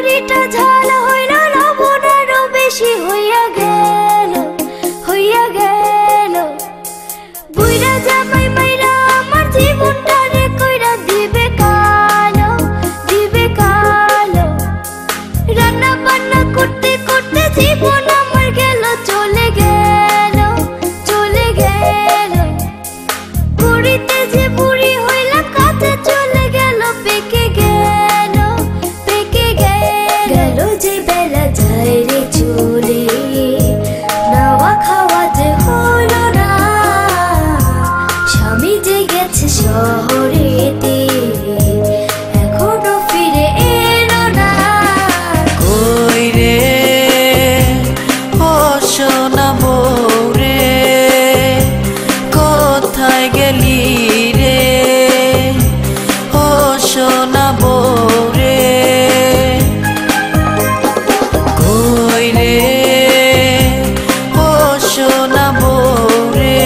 তরকারিটা ঝাল হইল লবণ আরো বেশি হইয়া গেল বুইরা জামাই মাইরা আমার জীবনটা রে কইরা দিবে কালো রান্না বান্না করতে করতে জীবন আমার গেল চলে গেল বুড়িতে যে বুড়ি হইলা কাছে চলে গেল পেকে গেল যে বেলা যায় রে চলে নাওয়া খাওয়া যে হলো না স্বামী যে গেছে শহরেতে এখনো ফিরে এলো না কই রে ও সোনা বউ রে কোথায় গেলি রে ও সোনা বউ রে কই রে ও সোনা বউ রে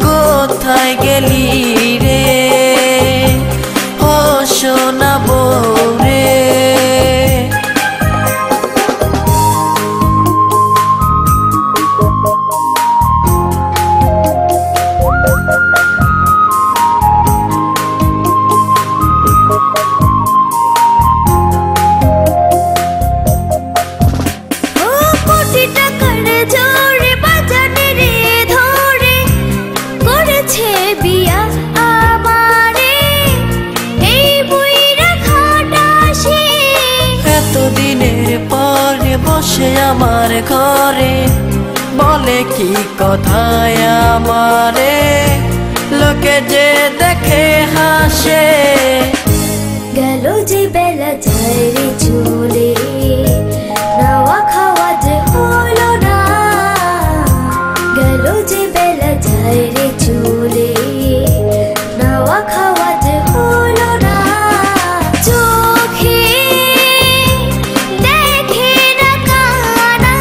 কোথায় গেলি রে ও সোনা বউ রে বসে আমার ঘরে বলে কি কথায় আমারে লোকে যে দেখে হাসে গেল যে বেলা যায় রে চলে নাওয়া খাওয়া যে হলো না গেল যে বেলা যায় রে চলে নাওয়া খাওয়া যে হলো না চোখে দেখে না কানা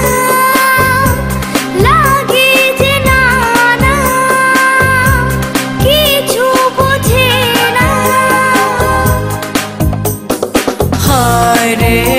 লাগে যে নানা কিছু বোঝে না হায় রে